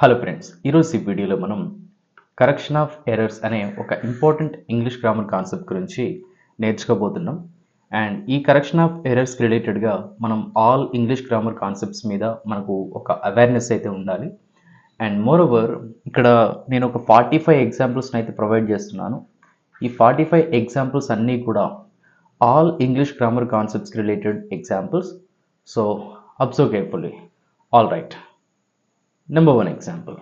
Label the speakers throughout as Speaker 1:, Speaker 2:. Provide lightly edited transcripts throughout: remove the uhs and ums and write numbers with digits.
Speaker 1: Hello friends, ఈరోజు ఈ వీడియోలో మనం కరెక్షన్ ఆఫ్ ఎర్రర్స్ అనే ఒక ఇంపార్టెంట్ ఇంగ్లీష్ గ్రామర్ కాన్సెప్ట్ గురించి నేర్చుకోబోతున్నాం. అండ్ ఈ కరెక్షన్ ఆఫ్ ఎర్రర్స్ రిలేటెడ్గా మనం ఆల్ ఇంగ్లీష్ గ్రామర్ కాన్సెప్ట్స్ మీద మనకు ఒక అవేర్నెస్ అయితే ఉండాలి. అండ్ మోర్ ఓవర్ ఇక్కడ నేను ఒక 45 ఎగ్జాంపుల్స్ని అయితే ప్రొవైడ్ చేస్తున్నాను. ఈ 45 ఎగ్జాంపుల్స్ అన్నీ కూడా all English grammar concepts related examples. So observe carefully. All right. Number one example.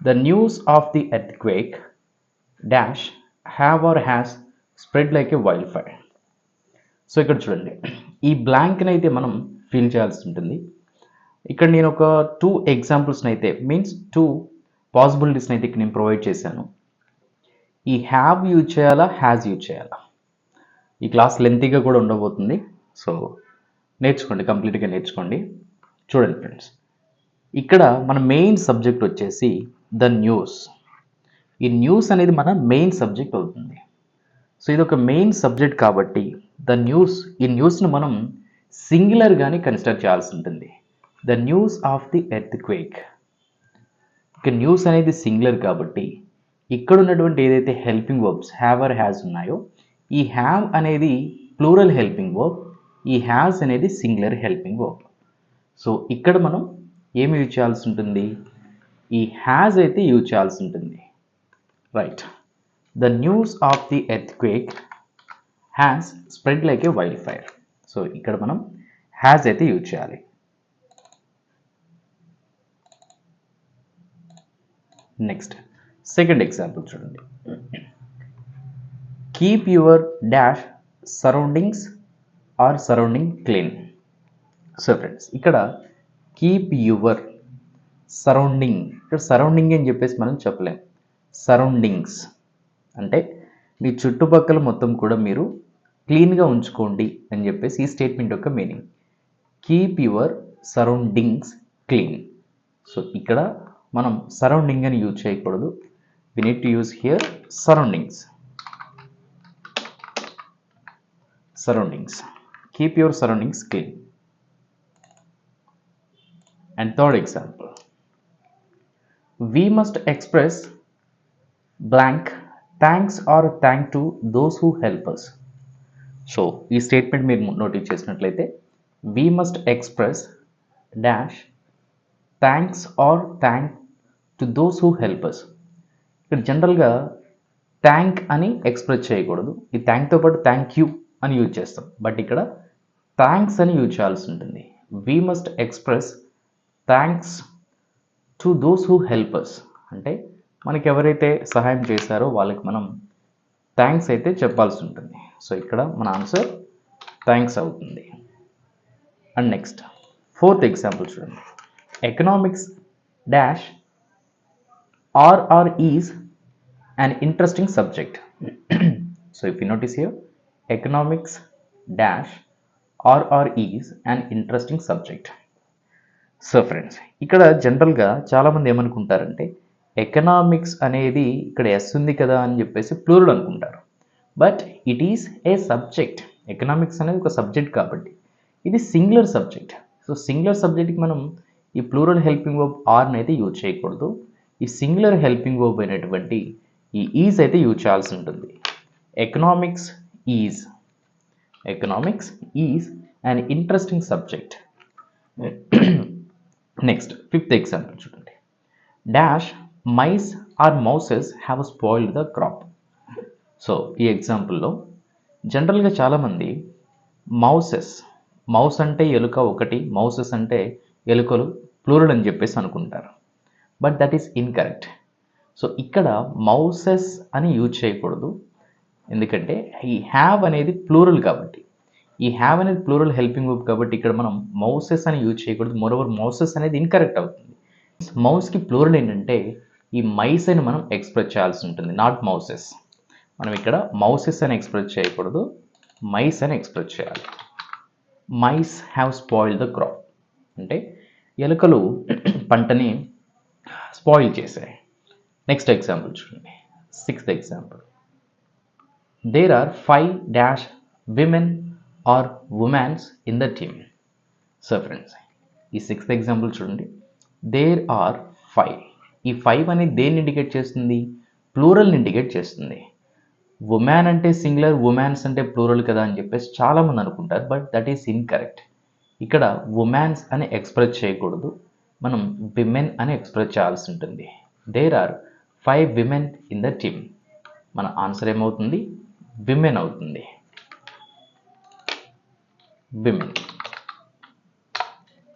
Speaker 1: The news of the earthquake dash have or has spread like a wildfire. So ఇక్కడ చూడండి, ఈ బ్లాంక్ని అయితే మనం ఫిల్ చేయాల్సి ఉంటుంది. ఇక్కడ నేను ఒక 2 ఎగ్జాంపుల్స్ని అయితే టూ పాసిబిలిటీస్ని అయితే ఇక్కడ నేను ప్రొవైడ్ చేశాను. ఈ హ్యావ్ యూజ్ చేయాలా, హ్యాజ్ యూజ్ చేయాలా? ఈ క్లాస్ లెంతీగా కూడా ఉండబోతుంది. సో నేర్చుకోండి, కంప్లీట్గా నేర్చుకోండి. చూడండి ఫ్రెండ్స్, ఇక్కడ మన మెయిన్ సబ్జెక్ట్ వచ్చేసి ద న్యూస్. ఈ న్యూస్ అనేది మన మెయిన్ సబ్జెక్ట్ అవుతుంది. సో ఇది ఒక మెయిన్ సబ్జెక్ట్ కాబట్టి ఈ న్యూస్ను మనం సింగులర్గానే కన్సిడర్ చేయాల్సి ఉంటుంది. The news of the earthquake. ఇక న్యూస్ అనేది సింగులర్ కాబట్టి ఇక్కడ ఉన్నటువంటి ఏదైతే helping verbs have or has ఉన్నాయో, ఈ హ్యావ్ అనేది ప్లూరల్ హెల్పింగ్ వర్బ్, ఈ హ్యాజ్ అనేది సింగులర్ హెల్పింగ్ వర్బ్. సో ఇక్కడ మనం ఏమి యూజ్ చేయాల్సి ఉంటుంది? ఈ హ్యాజ్ అయితే యూజ్ చేయాల్సి ఉంటుంది. Right. The news of the earthquake has spread like a wild fire. So ఇక్కడ మనం హ్యాజ్ అయితే యూజ్ చేయాలి. నెక్స్ట్ సెకండ్ ఎగ్జాంపుల్ చూడండి. Keep your dash surroundings or surrounding clean. So friends, ఇక్కడ కీప్ యువర్ సరౌండింగ్, ఇక్కడ surrounding అని చెప్పేసి మనం చెప్పలేం. సరౌండింగ్స్ అంటే మీ చుట్టుపక్కల మొత్తం కూడా మీరు క్లీన్గా ఉంచుకోండి అని చెప్పేసి ఈ స్టేట్మెంట్ యొక్క meaning. Keep your surroundings clean. So ఇక్కడ మనం సరౌండింగ్ అని యూజ్ చేయకూడదు. We need to use here surroundings. Surroundings. Keep your surroundings clean. And third example, we must express blank thanks or thank to those who help us. So ఈ statement మీరు notice చేసినట్లయితే we must express dash thanks or thank to those who help us. ఇక్కడ జనరల్గా thank అని express చేయకూడదు. ఈ థ్యాంక్తో పాటు థ్యాంక్ యూ అని యూజ్ చేస్తాం. బట్ ఇక్కడ థ్యాంక్స్ అని యూజ్ చేయాల్సి ఉంటుంది. we must express thanks to those who help us. అంటే మనకి ఎవరైతే సహాయం చేశారో వాళ్ళకి మనం థ్యాంక్స్ అయితే చెప్పాల్సి ఉంటుంది. సో ఇక్కడ మన ఆన్సర్ థ్యాంక్స్ అవుతుంది. అండ్ నెక్స్ట్ ఫోర్త్ ఎగ్జాంపుల్ చూడండి. Economics dash or is an interesting subject. So if you notice here, economics dash or is an interesting subject. So friends, ఇక్కడ జనరల్గా చాలామంది ఏమనుకుంటారంటే ఎకనామిక్స్ అనేది ఇక్కడ ఎస్ ఉంది కదా అని చెప్పేసి ప్లూరల్ అనుకుంటారు. But it is a subject. Economics అనేది ఒక సబ్జెక్ట్ కాబట్టి ఇది సింగులర్ సబ్జెక్ట్. సో సింగులర్ సబ్జెక్ట్కి మనం ఈ ప్లూరల్ హెల్పింగ్ వర్బ్ ఆర్ని అయితే యూజ్ చేయకూడదు. ఈ సింగులర్ హెల్పింగ్ వర్బ్ అయినటువంటి ఈ ఈజ్ అయితే యూజ్ చేయాల్సి ఉంటుంది. Economics is an interesting subject. Next fifth example చూడండి. Dash mice or mouses have spoiled the crop. So ఈ ఎగ్జాంపుల్లో జనరల్గా చాలామంది మౌస్ అంటే ఎలుక ఒకటి, మౌసెస్ అంటే ఎలుకలు ప్లూరల్ అని చెప్పేసి అనుకుంటారు. But that is incorrect. So ఇక్కడ మౌసెస్ అని యూజ్ చేయకూడదు. ఎందుకంటే ఈ హ్యావ్ అనేది ప్లూరల్ కాబట్టి, ఈ హ్యావ్ అనేది ప్లూరల్ హెల్పింగ్ వర్బ్ కాబట్టి ఇక్కడ మనం మౌసెస్ అని యూజ్ చేయకూడదు. మోరోవర్ మౌసెస్ అనేది ఇన్కరెక్ట్ అవుతుంది. మౌస్కి ప్లూరల్ ఏంటంటే ఈ మైస్ అని మనం ఎక్స్ప్రెస్ చేయాల్సి ఉంటుంది, నాట్ మౌసెస్. మనం ఇక్కడ మౌసెస్ అని ఎక్స్ప్రెస్ చేయకూడదు, మైస్ అని ఎక్స్ప్రెస్ చేయాలి. Mice have spoiled the crop అంటే ఎలుకలు పంటని స్పాయిల్ చేశాయి. నెక్స్ట్ ఎగ్జాంపుల్ చూడండి. Sixth example. There are 5 dash women or womens in the team. So friends, ఈ సిక్స్త్ ఎగ్జాంపుల్ చూడండి. There are 5. ఈ 5 అనేది దేన్ని ఇండికేట్ చేస్తుంది? ప్లూరల్ని ఇండికేట్ చేస్తుంది. ఉమెన్ అంటే సింగులర్, ఉమెన్స్ అంటే ప్లూరల్ కదా అని చెప్పేసి చాలామంది అనుకుంటారు, బట్ దట్ ఈస్ ఇన్కరెక్ట్. ఇక్కడ ఉమెన్స్ అని ఎక్స్ప్రెస్ చేయకూడదు, మనం విమెన్ అని ఎక్స్ప్రెస్ చేయాల్సి ఉంటుంది. There are 5 women in the team. మన ఆన్సర్ ఏమవుతుంది? విమెన్ అవుతుంది. విమెన్.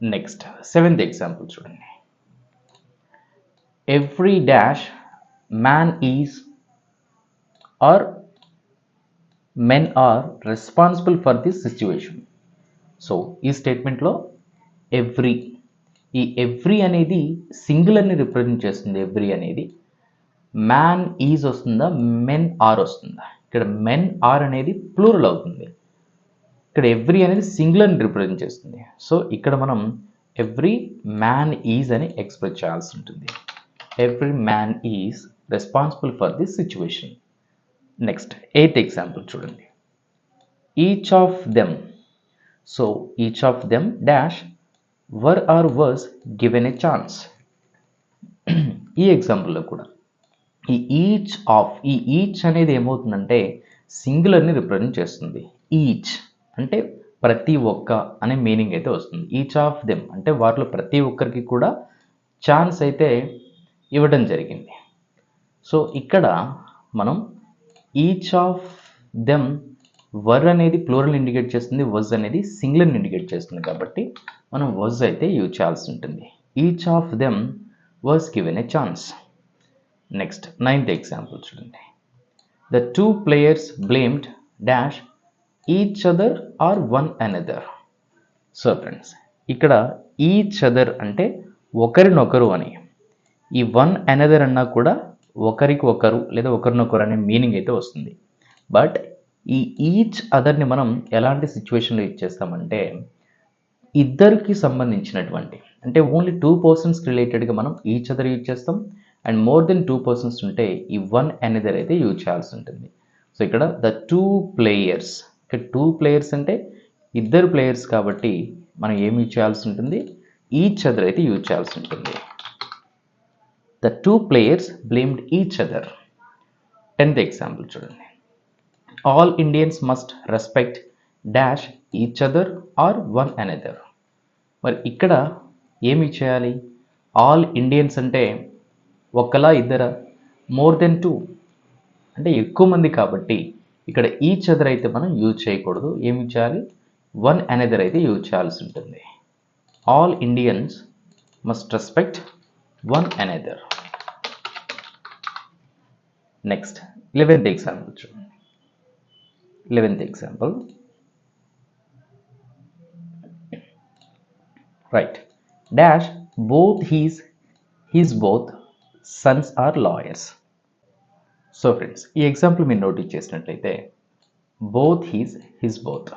Speaker 1: నెక్స్ట్ 7th ఎగ్జాంపుల్ చూడండి. Every dash man is or men are responsible for this situation. So ఈ స్టేట్మెంట్లో ఎవ్రీ, ఈ ఎవ్రీ అనేది సింగులర్ని రిప్రజెంట్ చేస్తుంది. ఎవ్రీ అనేది మ్యాన్ ఈజ్ వస్తుందా, మెన్ ఆర్ వస్తుందా? ఇక్కడ మెన్ ఆర్ అనేది ప్లూరల్ అవుతుంది. ఇక్కడ ఎవ్రీ అనేది సింగులర్ని రిప్రజెంట్ చేస్తుంది. సో ఇక్కడ మనం ఎవ్రీ మ్యాన్ ఈజ్ అని ఎక్స్ప్రెస్ చేయాల్సి ఉంటుంది. Every man is responsible for this situation. Next 8th example చూడండి. Each of them. So each of them dash were or was given a chance. ఈ ఎగ్జాంపుల్లో కూడా ఈ ఈచ్ ఆఫ్, ఈ ఈచ్ అనేది ఏమవుతుందంటే సింగులర్ని రిప్రజెంట్ చేస్తుంది. ఈచ్ అంటే ప్రతి ఒక్క అనే మీనింగ్ అయితే వస్తుంది. ఈచ్ ఆఫ్ దెమ్ అంటే వాటిలో ప్రతి ఒక్కరికి కూడా ఛాన్స్ అయితే ఇవ్వడం జరిగింది. సో ఇక్కడ మనం ఈచ్ ఆఫ్ దెమ్, వర్ అనేది ప్లూరల్ ఇండికేట్ చేస్తుంది, వజ్ అనేది సింగులర్ని ఇండికేట్ చేస్తుంది, కాబట్టి మనం వజ్ అయితే యూజ్ చేయాల్సి ఉంటుంది. Each of them was given a chance. Next 9th example చూడండి. The 2 players blamed dash each other or one another. So friends ఇక్కడ ఈచ్ అదర్ అంటే ఒకరినొకరు అని, ఈ వన్ అనదర్ అన్నా కూడా ఒకరికి ఒకరు లేదా ఒకరినొకరు అనే మీనింగ్ అయితే వస్తుంది. బట్ ఈ ఈచ్ అదర్ని మనం ఎలాంటి సిచ్యువేషన్లో యూజ్ చేస్తామంటే ఇద్దరికి సంబంధించినటువంటి, అంటే ఓన్లీ 2 persons రిలేటెడ్గా మనం ఈచ్ అదర్ యూజ్ చేస్తాం. అండ్ మోర్ దెన్ 2 persons ఉంటే ఈ వన్ అనదర్ అయితే యూజ్ చేయాల్సి ఉంటుంది. సో ఇక్కడ ద 2 players, ఇక్కడ 2 players అంటే ఇద్దరు ప్లేయర్స్ కాబట్టి మనం ఏమి యూజ్ చేయాల్సి ఉంటుంది? ఈచ్ అదర్ అయితే యూజ్ చేయాల్సి ఉంటుంది. The 2 players blamed each other. 10th example చూడండి. All Indians must respect dash each other or one another. మరి ఇక్కడ ఏమి చేయాలి? ఆల్ ఇండియన్స్ అంటే ఒకలా ఇద్దరా? మోర్ దెన్ 2 అంటే ఎక్కువ మంది కాబట్టి ఇక్కడ ఈచ్ అదర్ అయితే మనం యూజ్ చేయకూడదు. ఏమి చేయాలి? వన్ అనదర్ అయితే యూజ్ చేయాల్సి ఉంటుంది. All Indians must respect one another. Next 11th example చూడండి. 11th example. Right dash both his both sons are lawyers. So friends ఈ ఎగ్జాంపుల్ మీరు నోటీస్ చేసినట్లయితే బోత్ హిస్ బోత్.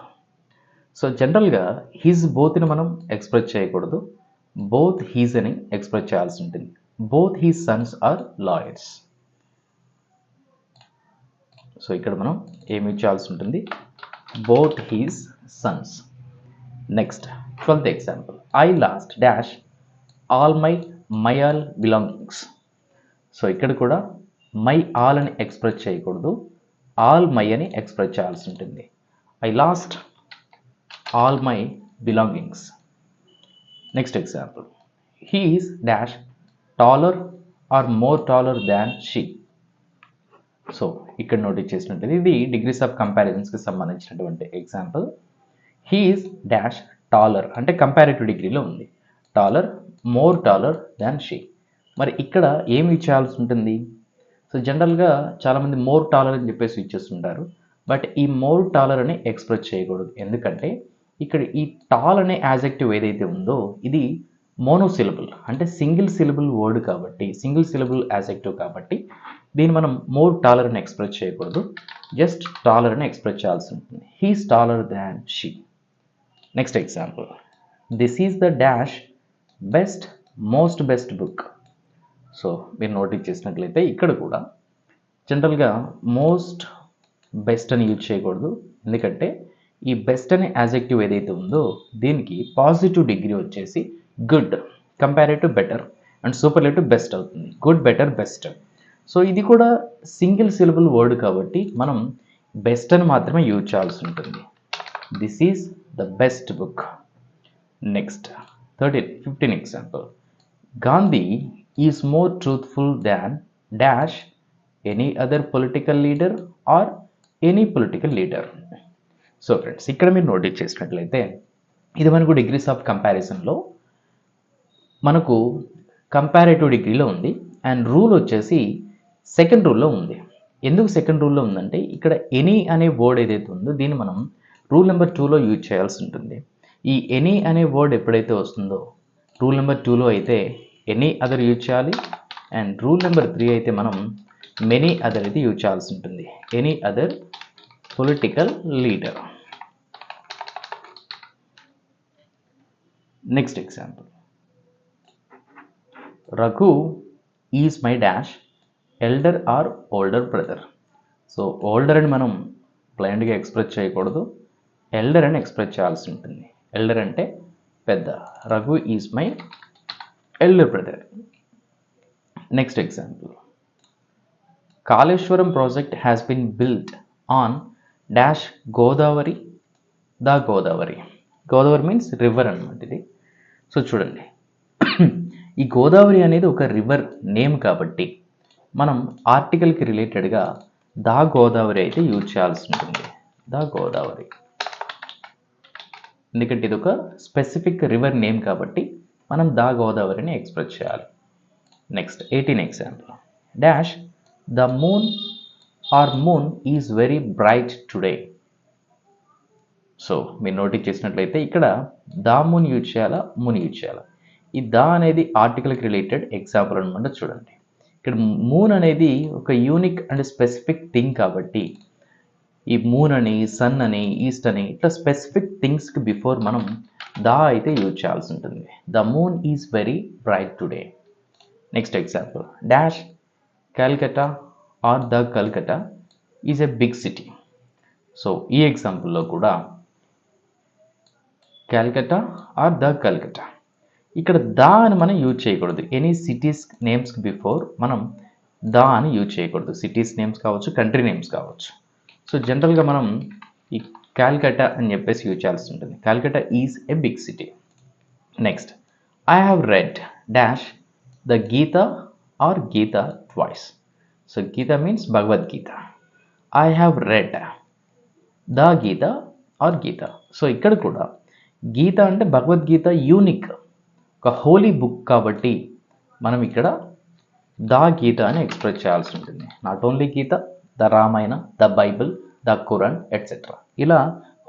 Speaker 1: సో జనరల్గా హిజ్ బోత్ని మనం ఎక్స్ప్రెస్ చేయకూడదు, బోత్ హీజ్ అని express చేయాల్సి ఉంటుంది. Both his sons are lawyers. So ఇక్కడ మనం ఏమి చేయాల్సి ఉంటుంది? Both his sons. Next 12th example. I lost dash all my all belongings. So ఇక్కడ కూడా మై ఆల్ అని ఎక్స్ప్రెస్ చేయకూడదు, ఆల్ మై అని ఎక్స్ప్రెస్ చేయాల్సి ఉంటుంది. I lost all my belongings. Next example. He is dash taller or more taller than she. So ఇక్కడ notice చేసినట్లయితే ఇది డిగ్రీస్ ఆఫ్ కంపారిజన్స్కి సంబంధించినటువంటి example. He is dash taller అంటే కంపారిటివ్ డిగ్రీలో ఉంది, taller more taller than she. మరి ఇక్కడ ఏమి చేయాల్సి ఉంటుంది? సో జనరల్గా చాలామంది మోర్ టాలర్ అని చెప్పేసి ఇచ్చేస్తుంటారు, బట్ ఈ మోర్ టాలర్ అని ఎక్స్ప్రెస్ చేయకూడదు. ఎందుకంటే ఇక్కడ ఈ టాల్ అనే యాజెక్టివ్ ఏదైతే ఉందో ఇది మోనోసిలబుల్ అంటే సింగిల్ సిలబుల్ వర్డ్ కాబట్టి, సింగిల్ సిలబుల్ యాజెక్టివ్ కాబట్టి దీన్ని మనం మోర్ టాలర్ అని ఎక్స్ప్రెస్ చేయకూడదు, జస్ట్ టాలర్ అని ఎక్స్ప్రెస్ చేయాల్సి ఉంటుంది. He's taller than she. Next example. This is the dash best most best book. So మీరు నోటీస్ చేసినట్లయితే ఇక్కడ కూడా జనరల్గా మోస్ట్ బెస్ట్ అని యూజ్ చేయకూడదు, ఎందుకంటే ఈ బెస్ట్ అనే యాజెక్టివ్ ఏదైతే ఉందో దీనికి పాజిటివ్ డిగ్రీ వచ్చేసి good comparative better, and superlative best అవుతుంది. Good, better, best. సో ఇది కూడా సింగిల్ సిలబుల్ వర్డ్ కాబట్టి మనం బెస్ట్ అని మాత్రమే యూజ్ చేయాల్సి ఉంటుంది. This is the best book. Next 15 example. Gandhi is more truthful than dash any other political leader or any political leader. So friends, ఇక్కడ మీరు నోటీస్ చేసినట్లయితే ఇది మనకు డిగ్రీస్ ఆఫ్ కంపారిజన్లో మనకు కంపారేటివ్ డిగ్రీలో ఉంది. అండ్ రూల్ వచ్చేసి సెకండ్ రూల్లో ఉంది. ఎందుకు సెకండ్ రూల్లో ఉందంటే ఇక్కడ ఎనీ అనే వర్డ్ ఏదైతే ఉందో దీన్ని మనం రూల్ నెంబర్ 2లో యూజ్ చేయాల్సి ఉంటుంది. ఈ ఎనీ అనే వర్డ్ ఎప్పుడైతే వస్తుందో రూల్ నెంబర్ 2లో అయితే ఎనీ అదర్ యూజ్ చేయాలి. అండ్ రూల్ నెంబర్ 3 అయితే మనం మెనీ అదర్ అయితే యూజ్ చేయాల్సి ఉంటుంది. Any other political leader. Next example. Raghu is my dash elder or older brother. So older అని మనం బ్లైండ్గా ఎక్స్ప్రెస్ చేయకూడదు, ఎల్డర్ అని ఎక్స్ప్రెస్ చేయాల్సి ఉంటుంది. ఎల్డర్ అంటే పెద్ద. Raghu is my elder brother. Next example. Kaleshwaram project has been built on dash Godavari the Godavari. Godavari means river అనమాట ఇది. సో చూడండి, ఈ గోదావరి అనేది ఒక రివర్ నేమ్ కాబట్టి మనం ఆర్టికల్కి రిలేటెడ్గా దా గోదావరి అయితే యూజ్ చేయాల్సి ఉంటుంది. దా గోదావరి, ఎందుకంటే ఇది ఒక స్పెసిఫిక్ రివర్ నేమ్ కాబట్టి మనం దా గోదావరిని ఎక్స్ప్రెస్ చేయాలి. Next 18 example. Dash the moon or moon is very bright today. So మీరు నోటీస్ చేసినట్లయితే ఇక్కడ దా మూన్ యూజ్ చేయాలా, మూన్ యూజ్ చేయాలా? ఈ దా అనేది ఆర్టికల్కి రిలేటెడ్ ఎగ్జాంపుల్ అనమాట. చూడండి, ఇక్కడ మూన్ అనేది ఒక యూనిక్ అండ్ స్పెసిఫిక్ థింగ్ కాబట్టి ఈ మూన్ అని, సన్ అని, ఈస్ట్ అని ఇట్లా స్పెసిఫిక్ థింగ్స్కి బిఫోర్ మనం దా అయితే యూజ్ చేయాల్సి ఉంటుంది. The moon is very bright today. Next example. Dash Calcutta or the Calcutta is a big city. So ఈ ఎగ్జాంపుల్లో కూడా కల్కట్టా ఆర్ ద కల్కట్టా, ఇక్కడ దా అని మనం యూజ్ చేయకూడదు. ఎనీ సిటీస్ నేమ్స్కి బిఫోర్ మనం దా అని యూజ్ చేయకూడదు. సిటీస్ నేమ్స్ కావచ్చు, కంట్రీ నేమ్స్ కావచ్చు. సో జనరల్గా మనం ఈ కాల్కటా అని చెప్పేసి యూజ్ చేయాల్సి ఉంటుంది. Calcutta is a big city. Next. I have read dash the Gita or Gita twice. So Gita means Bhagavad Gita. I have read the Gita or Gita. So ఇక్కడ కూడా గీత అంటే భగవద్గీత యూనిక్, ఒక హోలీ బుక్ కాబట్టి మనం ఇక్కడ ద గీత అని ఎక్స్ప్రెస్ చేయాల్సి ఉంటుంది. Not only Gita, the Ramayana, the Bible, the Quran etcetera. ఇలా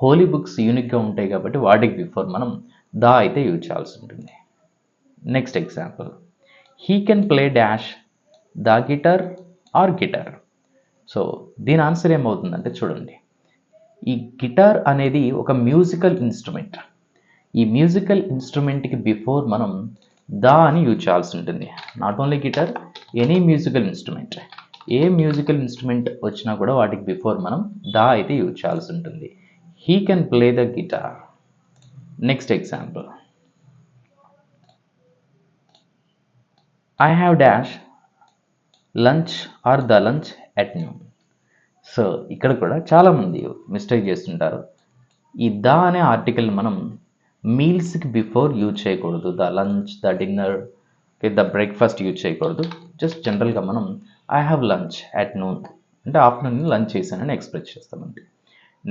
Speaker 1: హోలీ బుక్స్ యూనిక్గా ఉంటాయి కాబట్టి వాటికి బిఫోర్ మనం ద అయితే యూజ్ చేయాల్సి ఉంటుంది. Next example. He can play dash the guitar or guitar. So దీని ఆన్సర్ ఏమవుతుందంటే చూడండి, ఈ గిటార్ అనేది ఒక మ్యూజికల్ ఇన్స్ట్రుమెంట్. ఈ మ్యూజికల్ ఇన్స్ట్రుమెంట్కి బిఫోర్ మనం ద అని యూజ్ చేయాల్సి ఉంటుంది. Not only guitar, any musical instrument. ఏ మ్యూజికల్ ఇన్స్ట్రుమెంట్ వచ్చినా కూడా వాటికి బిఫోర్ మనం ద అయితే యూజ్ చేయాల్సి ఉంటుంది. He can play the guitar. Next example. I have dash lunch or the lunch at noon. So ఇక్కడ కూడా చాలామంది మిస్టేక్ చేస్తుంటారు. ఈ ద అనే ఆర్టికల్ మనం మీల్స్కి బిఫోర్ యూజ్ చేయకూడదు. The lunch, the dinner, the breakfast use చేయకూడదు. జస్ట్ జనరల్గా మనం I have lunch at noon అంటే ఆఫ్టర్నూన్ లంచ్ చేశానని ఎక్స్ప్రెస్ చేస్తామండి.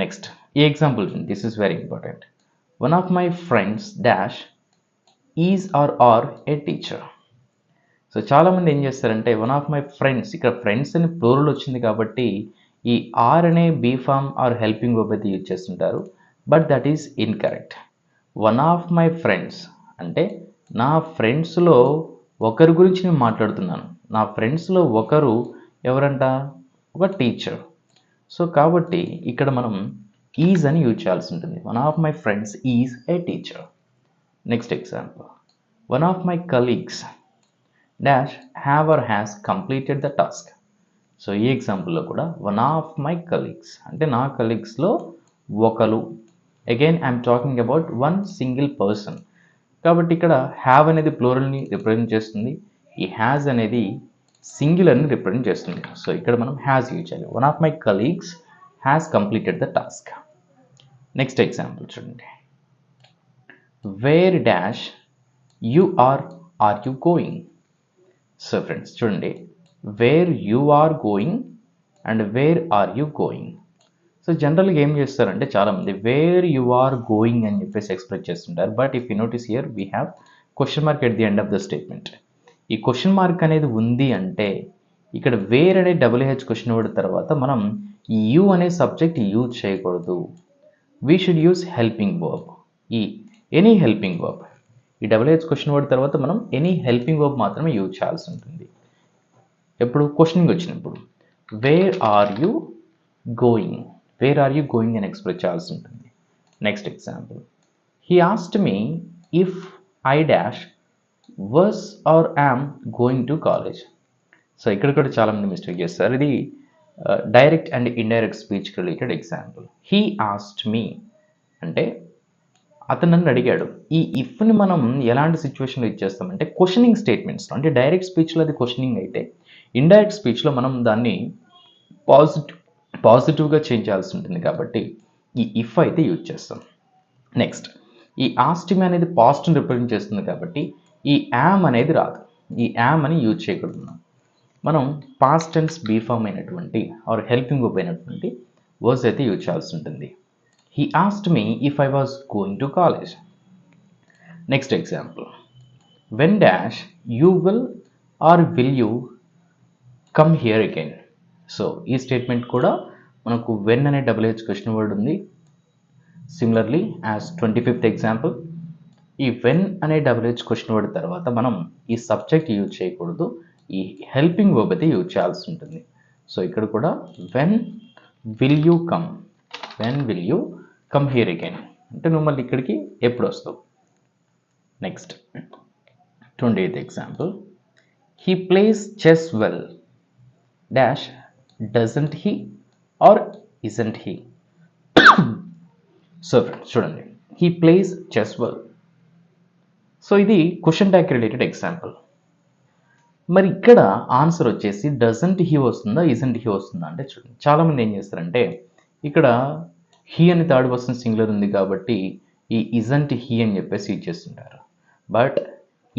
Speaker 1: నెక్స్ట్ ఈ example, this is very important. One of my friends dash is or a teacher. So చాలామంది ఏం చేస్తారంటే వన్ ఆఫ్ మై ఫ్రెండ్స్, ఇక్కడ ఫ్రెండ్స్ అని ప్లూరల్ వచ్చింది కాబట్టి ఈ ఆర్ అనే be form or helping verb అయితే యూజ్ చేస్తుంటారు. But that is incorrect. One of my friends అంటే నా ఫ్రెండ్స్లో ఒకరి గురించి నేను మాట్లాడుతున్నాను. నా ఫ్రెండ్స్లో ఒకరు ఎవరంట? ఒక టీచర్. సో కాబట్టి ఇక్కడ మనం ఈజ్ అని యూజ్ చేయాల్సి ఉంటుంది. One of my friends is a teacher. Next example. One of my colleagues dash have or has completed the task. So ఈ ఎగ్జాంపుల్లో కూడా వన్ ఆఫ్ మై కలీగ్స్ అంటే నా కలీగ్స్లో ఒకరు. Again I'm talking about one single person కాబట్టి ఇక్కడ have అనేది ప్లూరల్ని represent చేస్తుంది. ఈ హ్యాస్ అనేది సింగులర్ని రిప్రజెంట్ చేస్తుంది. సో ఇక్కడ మనం హ్యాస్ యూజ్ చేయాలి. One of my colleagues has completed the task. Next example చూడండి. Where dash you are you going. So friends చూడండి, where you are going and where are you going. So జనరల్గా ఏం చేస్తారంటే చాలామంది wear you are going అని చెప్పేసి express చేస్తుంటారు. But if you notice here we have question mark at the end of the statement. ఈ question mark అనేది ఉంది అంటే ఇక్కడ వేర్ అనే డబ్ల్యూహెచ్ క్వశ్చన్ వర్డ్ తర్వాత మనం యు అనే సబ్జెక్ట్ యూజ్ చేయకూడదు. We should use helping verb. ఈ ఎనీ హెల్పింగ్ వర్బ్, ఈ డబ్ల్యూహెచ్ క్వశ్చన్ వర్డ్ తర్వాత మనం ఎనీ హెల్పింగ్ వర్బ్ మాత్రమే యూజ్ చేయాల్సి ఉంటుంది. ఎప్పుడు క్వశ్చనింగ్ వచ్చినప్పుడు where are you going, where are you going అని ఎక్స్ప్రెస్ చేయాల్సి ఉంటుంది. Next example, he asked me if I dash was or am going to college. So ఇక్కడ కూడా చాలామంది మిస్టేక్ చేస్తారు. ఇది direct and indirect speech related example. He asked మీ అంటే అతను నన్ను అడిగాడు. ఈ ఇఫ్ని మనం ఎలాంటి సిచ్యువేషన్లో ఇచ్చేస్తామంటే క్వశ్చనింగ్ స్టేట్మెంట్స్, అంటే డైరెక్ట్ స్పీచ్లో అది క్వశ్చనింగ్ అయితే ఇండైరెక్ట్ స్పీచ్లో మనం దాన్ని పాజిటివ్గా చేంజ్ చేయాల్సి ఉంటుంది కాబట్టి ఈ ఇఫ్ అయితే యూజ్ చేస్తాం. నెక్స్ట్, ఈ ఆస్టిమ్ అనేది పాస్ట్ని రిప్రజెంట్ చేస్తుంది కాబట్టి ఈ యామ్ అనేది రాదు. ఈ యామ్ అని యూజ్ చేయకూడదు. మనం పాస్ట్ టెన్స్ బీ ఫామ్ అయినటువంటి ఆర్ హెల్పింగ్ వర్బ్ అయినటువంటి వర్డ్స్ అయితే యూజ్ చేయాల్సి ఉంటుంది. He asked me if I was going to college. Next example, when dash you will or will you come here again. So ఈ statement కూడా మనకు when అనే WH question word ఉంది. Similarly as 25th example, ఈ when అనే WH question word తర్వాత మనం ఈ సబ్జెక్ట్ యూజ్ చేయకూడదు, ఈ హెల్పింగ్ వర్బ్ అయితే యూజ్ చేయాల్సి ఉంటుంది. సో ఇక్కడ కూడా when will you come, when will you come here again అంటే నువ్వు మళ్ళీ ఇక్కడికి ఎప్పుడు వస్తావు. Next 28th example, he plays chess well dash doesn't he or isn't he. So friends చూడండి, he plays chess well. So ఇది క్వశ్చన్ ట్యాగ్ రిలేటెడ్ ఎగ్జాంపుల్. మరి ఇక్కడ ఆన్సర్ వచ్చేసి డజంట్ హీ వస్తుందా ఇజంట్ హీ వస్తుందా అంటే చూడండి, చాలామంది ఏం చేస్తారంటే ఇక్కడ హీ అని థర్డ్ పర్సన్ సింగులర్ ఉంది కాబట్టి ఈ ఇజంట్ హీ అని చెప్పేసి యూజ్ చేస్తుంటారు. బట్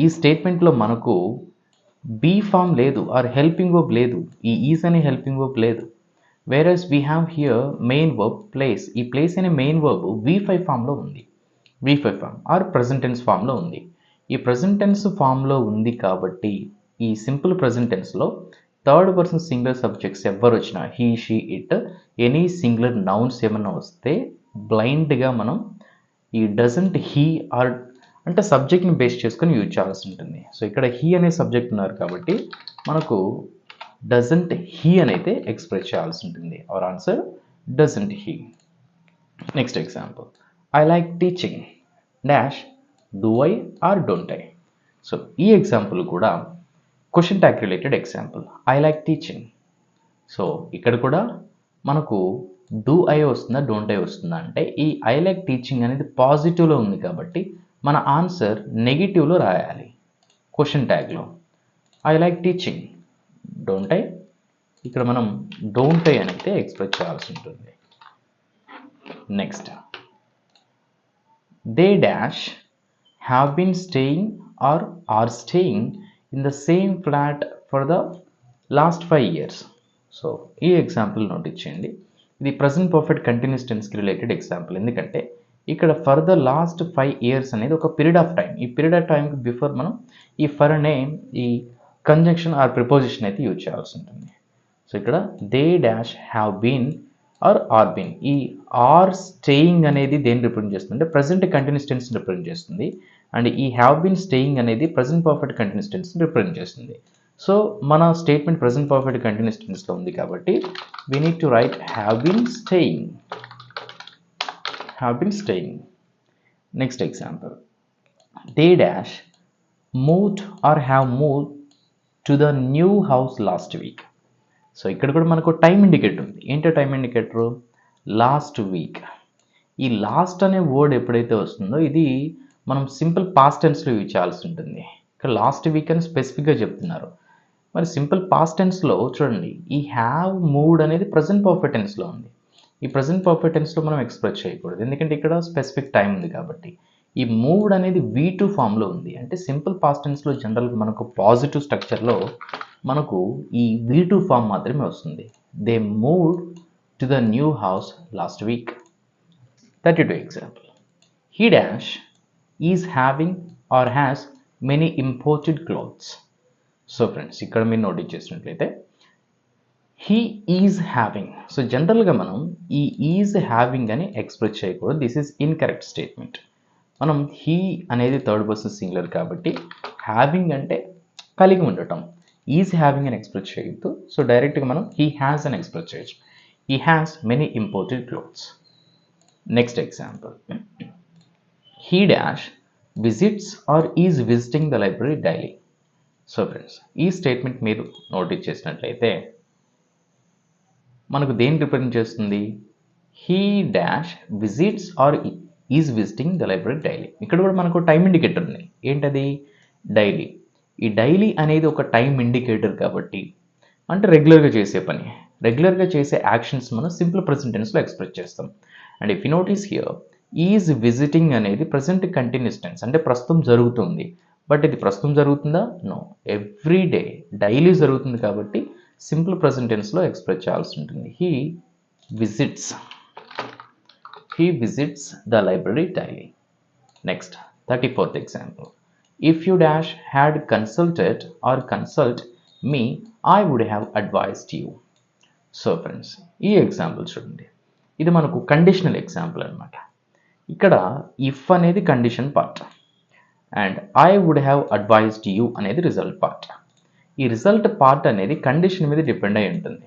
Speaker 1: ఈ స్టేట్మెంట్లో మనకు బీ ఫామ్ లేదు ఆర్ హెల్పింగ్ వర్బ్ లేదు, ఈ ఈజ్ అనే హెల్పింగ్ వర్బ్ లేదు. Whereas we have here main verb plays. ఈ ప్లేస్ అనే మెయిన్ వర్బ్ V5 ఫామ్లో ఉంది, V5 form are present tense ఫామ్లో ఉంది. ఈ ప్రజెంట్ టెన్స్ ఫామ్లో ఉంది కాబట్టి ఈ సింపుల్ ప్రజెంట్ టెన్స్లో థర్డ్ పర్సన్ సింగులర్ సబ్జెక్ట్స్ ఎవరు వచ్చినా he she it any singular nouns ఏమన్నా వస్తే బ్లైండ్గా మనం ఈ డజంట్ హీ ఆర్ అంటే సబ్జెక్ట్ని బేస్ చేసుకొని యూజ్ చేయాల్సి ఉంటుంది. సో ఇక్కడ హీ అనే సబ్జెక్ట్ ఉన్నారు కాబట్టి మనకు డజంట్ హీ అని అయితే ఎక్స్ప్రెస్ చేయాల్సి ఉంటుంది. Our answer doesn't he. Next example, I like teaching dash do I or don't I. So ఈ ఎగ్జాంపుల్ కూడా question tag related example. I like teaching. So ఇక్కడ కూడా మనకు డూ ఐ వస్తుందా డోంట్ ఐ వస్తుందా అంటే ఈ ఐ లైక్ టీచింగ్ అనేది పాజిటివ్లో ఉంది కాబట్టి మన ఆన్సర్ నెగిటివ్లో రాయాలి క్వశ్చన్ ట్యాగ్లో. I like teaching don't I, ఇక్కడ మనం డోంట్ ఐ అని అయితే ఎక్స్ప్రెస్ చేయాల్సి ఉంటుంది. Next, they dash have been staying or are staying in the same flat for the last 5 years. So ఈ ఎగ్జాంపుల్ నోట్ ఇచ్చేయండి. ఇది ప్రజెంట్ పర్ఫెక్ట్ కంటిన్యూస్ టెన్స్కి రిలేటెడ్ ఎగ్జాంపుల్. ఎందుకంటే ఇక్కడ ఫర్ ద లాస్ట్ 5 years అనేది ఒక పీరియడ్ ఆఫ్ టైం. ఈ period of టైంకి బిఫోర్ మనం ఈ ఫర్ అనే ఈ కంజంక్షన్ ఆర్ ప్రిపోజిషన్ అయితే యూజ్ చేయాల్సి ఉంటుంది. సో ఇక్కడ they dash have been or been, ఈ ఆర్ స్టేయింగ్ అనేది దేన్ని రిప్రజెంట్ చేస్తుంది అంటే ప్రజెంట్ కంటిన్యూస్ టెన్స్ని రిప్రజెంట్ చేస్తుంది. అండ్ ఈ హ్యావ్ బీన్ స్టేయింగ్ అనేది ప్రజెంట్ పర్ఫెక్ట్ కంటిన్యూస్ టెన్స్ని రిప్రజెంట్ చేస్తుంది. సో మన స్టేట్మెంట్ ప్రజెంట్ పర్ఫెక్ట్ కంటిన్యూస్ టెన్స్లో ఉంది కాబట్టి we need to write have been staying, have been staying. Next example, they dash moved or have moved to the new house last week. So ఇక్కడ కూడా మనకు time indicator ఉంది. ఏంటో time indicator? Last week. ఈ last అనే word ఎప్పుడైతే వస్తుందో ఇది మనం సింపుల్ పాస్ట్ టెన్స్లో యూజ్ చేయాల్సి ఉంటుంది. ఇక్కడ లాస్ట్ వీక్ అని స్పెసిఫిక్గా చెప్తున్నారు. మరి సింపుల్ పాస్ట్ టెన్స్లో చూడండి, ఈ హ్యావ్ మూవ్డ్ అనేది ప్రజెంట్ పర్ఫెక్ట్ టెన్స్లో ఉంది. ఈ ప్రజెంట్ పర్ఫెక్ట్ టెన్స్లో మనం ఎక్స్ప్రెస్ చేయకూడదు, ఎందుకంటే ఇక్కడ స్పెసిఫిక్ టైం ఉంది కాబట్టి. ఈ మూవ్డ్ అనేది V2 ఫామ్లో ఉంది. అంటే సింపుల్ పాస్ట్ టెన్స్లో జనరల్గా మనకు పాజిటివ్ స్ట్రక్చర్లో మనకు ఈ V2 ఫామ్ మాత్రమే వస్తుంది. They moved to the new house last week. 32 example. He dash is having or has many imported clothes. So friends, ఇక్కడ మీరు నోటీస్ చేసినట్లయితే హీ ఈజ్ హ్యావింగ్. సో జనరల్గా మనం ఈ ఈజ్ హ్యావింగ్ అని ఎక్స్ప్రెస్ చేయకూడదు. This is incorrect statement. మనం he అనేది థర్డ్ పర్సన్ సింగులర్ కాబట్టి హ్యావింగ్ అంటే కలిగి ఉండటం, ఈజ్ హ్యావింగ్ అని ఎక్స్ప్రెస్ చేయొద్దు. సో డైరెక్ట్గా మనం హీ హ్యాస్ అని ఎక్స్ప్రెస్ చేయొచ్చు. He has many imported clothes. Next example. He dash visits or is visiting the library daily. So friends, ఈ స్టేట్మెంట్ మీరు నోటీస్ చేసినట్లయితే మనకు దేన్ని రిప్రజెంట్ చేస్తుంది? He dash visits or is visiting the library daily. ఇక్కడ కూడా మనకు టైం ఇండికేటర్ ఉంది. ఏంటది? డైలీ. ఈ డైలీ అనేది ఒక టైం ఇండికేటర్ కాబట్టి, అంటే రెగ్యులర్గా చేసే పని, రెగ్యులర్గా చేసే యాక్షన్స్ మనం సింపుల్ ప్రెజెంట్ టెన్స్లో ఎక్స్ప్రెస్ చేస్తాం. And if you notice here, is visiting అనేది ప్రెజెంట్ కంటిన్యూస్ టెన్స్, అంటే ప్రస్తుతం జరుగుతుంది. బట్ ఇది ప్రస్తుతం జరుగుతుందా? నో, ఎవ్రీ డే, డైలీ జరుగుతుంది కాబట్టి సింపుల్ ప్రెజెంట్ టెన్స్లో ఎక్స్ప్రెస్ చేయాల్సి ఉంటుంది. He visits the library daily. Next 34th example. If you dash had consulted or consult me, I would have advised you. So friends, ఈ example చూడండి, ఇది మనకు conditional example అనమాట. ఇక్కడ ఇఫ్ అనేది condition part and I would have advised you అనేది result part. ఈ result part అనేది కండిషన్ మీద డిపెండ్ అయి ఉంటుంది.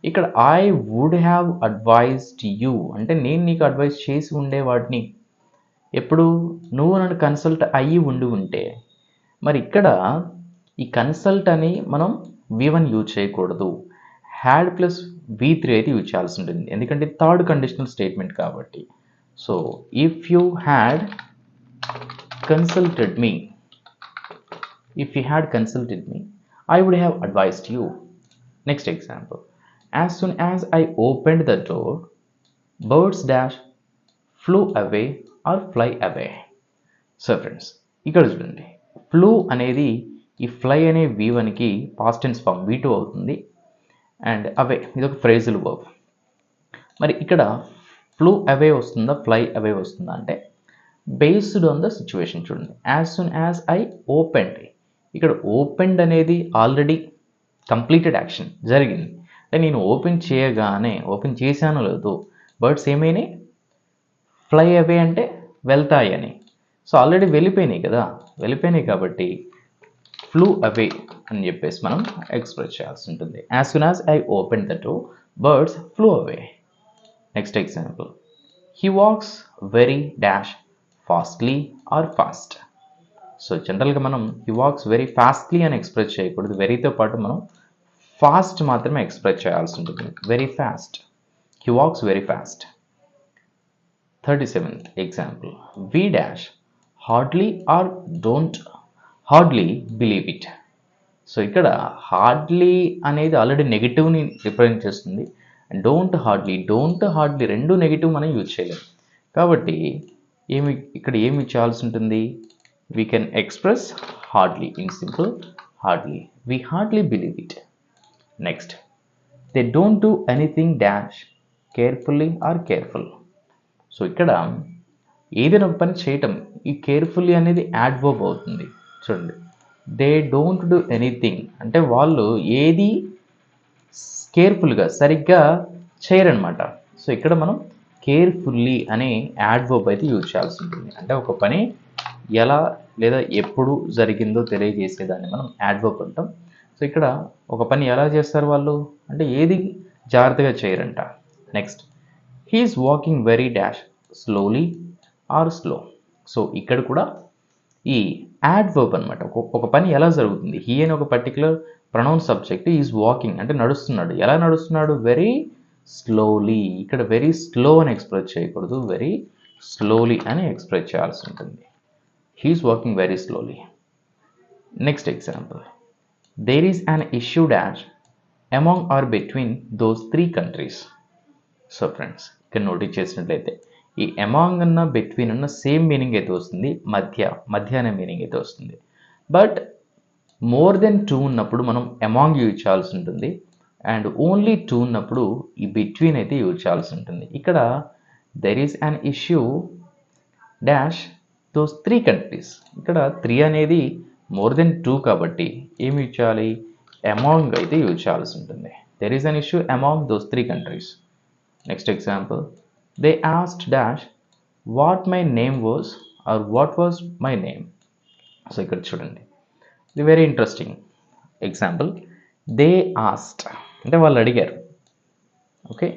Speaker 1: ఇక్కడ I would have advised you అంటే నేను నీకు అడ్వైజ్ చేసి ఉండేవాడిని. ఎప్పుడు? నువ్వు నన్ను కన్సల్ట్ అయ్యి ఉంటే. మరి ఇక్కడ ఈ కన్సల్ట్ అని మనం V1 యూజ్ చేయకూడదు, హ్యాడ్ ప్లస్ V3 అయితే యూజ్ చేయాల్సి ఉంటుంది, ఎందుకంటే థర్డ్ కండిషనల్ స్టేట్మెంట్ కాబట్టి. So if you had consulted me, I would have advised you. Next example. As soon as I opened the door, birds dash flew away or fly away. So friends, ఇక్కడ చూడండి, flu అనేది ఈ fly అనే V1కి past tense form V2 అవుతుంది. And అవే ఇది ఒక phrasal verb. మరి ఇక్కడ ఫ్లూ అవే వస్తుందా, ఫ్లై అవే వస్తుందా అంటే బేస్డ్ ఆన్ ద సిచ్యువేషన్. చూడండి, as soon as I opened, ఇక్కడ ఓపెన్డ్ అనేది ఆల్రెడీ కంప్లీటెడ్ యాక్షన్ జరిగింది. అంటే నేను ఓపెన్ చేయగానే, ఓపెన్ చేశానో లేదో, బర్డ్స్ ఏమైనాయి? ఫ్లై అవే అంటే వెళ్తాయి అని. సో ఆల్రెడీ వెళ్ళిపోయినాయి కదా, వెళ్ళిపోయినాయి కాబట్టి ఫ్లూ అవే అని చెప్పేసి మనం ఎక్స్ప్రెస్ చేయాల్సి ఉంటుంది. As soon as I open the door, birds flew away. Next example. He walks very dash fastly or fast. So జనరల్గా మనం హీ వాక్స్ వెరీ ఫాస్ట్లీ అని ఎక్స్ప్రెస్ చేయకూడదు, వెరీతో పాటు మనం ఫాస్ట్ మాత్రమే ఎక్స్ప్రెస్ చేయాల్సి ఉంటుంది. Very fast, he walks very fast. 37th example. We dash hardly or don't hardly believe it. So ఇక్కడ హార్డ్లీ అనేది ఆల్రెడీ నెగిటివ్ని రిప్రజెంట్ చేస్తుంది. డోంట్ హార్డ్లీ రెండు నెగిటివ్ మనం యూజ్ చేయలేము కాబట్టి ఇక్కడ ఏమి చేయాల్సి ఉంటుంది? We can express hardly in simple hardly. We hardly believe it. Next, they don't do anything dash carefully or careful. So ఇక్కడ ఏదైనా ఒక పని చేయటం, ఈ కేర్ఫుల్లీ అనేది యాడ్వర్బ్ అవుతుంది. చూడండి, దే డోంట్ డూ ఎనీథింగ్ అంటే వాళ్ళు ఏది కేర్ఫుల్గా సరిగ్గా చేయరనమాట. సో ఇక్కడ మనం కేర్ఫుల్లీ అనే యాడ్వర్బ్ అయితే యూజ్ చేయాల్సి ఉంటుంది. అంటే ఒక పని ఎలా లేదా ఎప్పుడు జరిగిందో తెలియజేసేదాన్ని మనం యాడ్వర్బ్ అంటాం. సో ఇక్కడ ఒక పని ఎలా చేస్తారు వాళ్ళు అంటే ఏది జాగ్రత్తగా చేయరంట. Next, he is walking very dash slowly or slow. So ఇక్కడ కూడా ఈ యాడ్వర్బ్ అనమాట. ఒక పని ఎలా జరుగుతుంది, హీ అని ఒక particular pronoun subject, is walking అంటే నడుస్తున్నాడు. ఎలా నడుస్తున్నాడు? Very slowly. ఇక్కడ వెరీ స్లో అని ఎక్స్ప్రెస్ చేయకూడదు, వెరీ స్లోలీ అని ఎక్స్ప్రెస్ చేయాల్సి ఉంటుంది. He is walking very slowly. Next example, there is an issue dash among or between those 3 countries. So friends, ఇక్కడ నోటీస్ చేసినట్లయితే ఈ అమాంగ్ అన్న బిట్వీన్ అన్న సేమ్ మీనింగ్ అయితే వస్తుంది, మధ్య అనే మీనింగ్ అయితే వస్తుంది. బట్ మోర్ దెన్ 2 ఉన్నప్పుడు మనం అమాంగ్ యూజ్ చేయాల్సి ఉంటుంది, అండ్ ఓన్లీ 2 ఉన్నప్పుడు ఈ బిట్వీన్ అయితే యూజ్ చేయాల్సి ఉంటుంది. ఇక్కడ there is an issue dash those 3 countries. ఇక్కడ 3 అనేది మోర్ దెన్ 2 కాబట్టి ఏమి యూజ్ చేయాలి, అమాంగ్ అయితే యూజ్ చేయాల్సి ఉంటుంది. There is an issue among those 3 countries. Next example, they asked dash what my name was or what was my name. So ఇక్కడ చూడండి, ఇది very interesting example. They asked అంటే వాళ్ళు అడిగారు. ఓకే,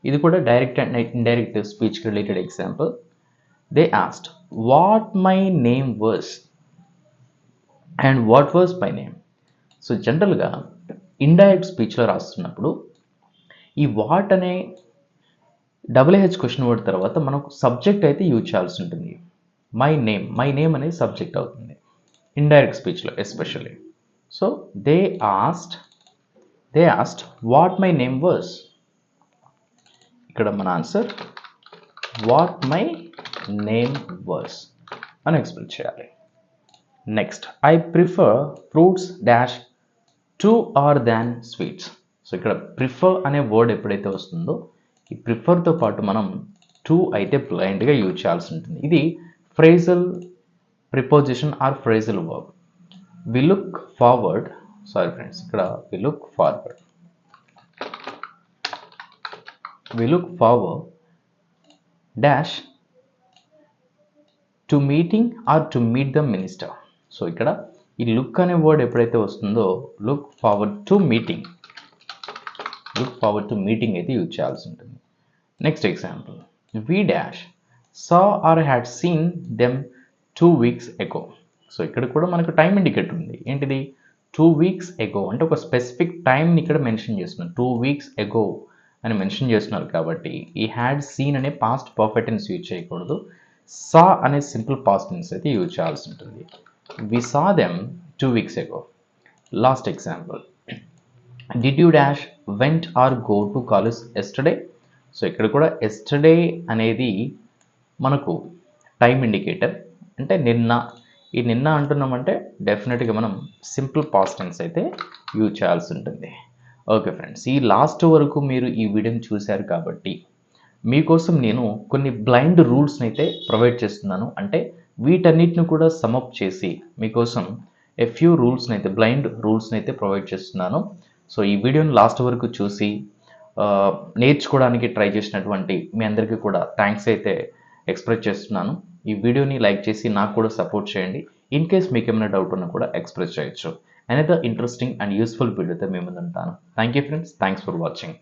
Speaker 1: ఇది కూడా direct and indirect speech related example. They asked what my name was and what was my name. So జనరల్గా indirect స్పీచ్లో రాస్తున్నప్పుడు ఈ వాట్ అనే HH క్వశ్చన్ వర్డ్ తర్వాత మనకు సబ్జెక్ట్ అయితే యూజ్ చేయాల్సి ఉంటుంది. మై నేమ్ అనేది సబ్జెక్ట్ అవుతుంది ఇండైరెక్ట్ స్పీచ్లో especially. So they asked what my name was. ఇక్కడ మన answer what my name was అని ఎక్స్ప్లెయిన్ చేయాలి. Next, I prefer fruits dash to or than sweets. So ఇక్కడ ప్రిఫర్ అనే వర్డ్ ఎప్పుడైతే వస్తుందో ఈ ప్రిఫర్తో పాటు మనం టు అయితే బ్లైండ్గా యూజ్ చేయాల్సి ఉంటుంది. ఇది phrasal preposition or phrasal verb. We look forward ఇక్కడ we look forward dash to meeting or to meet the minister. So ఇక్కడ ఈ లుక్ అనే వర్డ్ ఎప్పుడైతే వస్తుందో లుక్ ఫార్వర్డ్ టు మీటింగ్ అయితే యూజ్ చేయాల్సి ఉంటుంది. Next example, we dash saw or had seen them 2 weeks ago. So ఇక్కడ కూడా మనకు టైం ఇండికేటర్ ఉంది. ఏంటిది 2 weeks ago అంటే ఒక స్పెసిఫిక్ టైంని ఇక్కడ మెన్షన్ చేస్తున్నారు. 2 weeks ago అని మెన్షన్ చేస్తున్నారు కాబట్టి ఈ హ్యాడ్ సీన్ అనే పాస్ట్ పర్ఫెక్ట్ టెన్స్ యూజ్ చేయకూడదు. సా అనే సింపుల్ పాస్ట్ టెన్స్ అయితే యూజ్ చేయాల్సి ఉంటుంది. We saw them 2 weeks ago. Last example, did you dash went or go to college yesterday. So ఇక్కడ కూడా ఎస్టర్డే అనేది మనకు టైం ఇండికేటర్, అంటే నిన్న అంటున్నామంటే డెఫినెట్గా మనం సింపుల్ పాస్ట్ టెన్స్ అయితే యూజ్ చేయాల్సి ఉంటుంది. ఓకే ఫ్రెండ్స్, ఈ లాస్ట్ వరకు మీరు ఈ వీడియోని చూశారు కాబట్టి మీకోసం నేను కొన్ని బ్లైండ్ రూల్స్ని అయితే ప్రొవైడ్ చేస్తున్నాను. అంటే వీటన్నిటిని కూడా సమప్ చేసి మీకోసం ఫ్యూ రూల్స్ని అయితే బ్లైండ్ రూల్స్ని అయితే ప్రొవైడ్ చేస్తున్నాను. సో ఈ వీడియోని లాస్ట్ వరకు చూసి నేర్చుకోవడానికి ట్రై చేసినటువంటి మీ అందరికీ కూడా థ్యాంక్స్ అయితే ఎక్స్ప్రెస్ చేస్తున్నాను. ఈ వీడియోని లైక్ చేసి నాకు కూడా సపోర్ట్ చేయండి. ఇన్ కేస్ మీకు ఏమైనా డౌట్ ఉన్నా కూడా ఎక్స్ప్రెస్ చేయొచ్చు. అనదర్ ఇంట్రెస్టింగ్ అండ్ యూస్ఫుల్ వీడియోతో మీ ముందు ఉంటాను. Thank you friends, thanks for watching.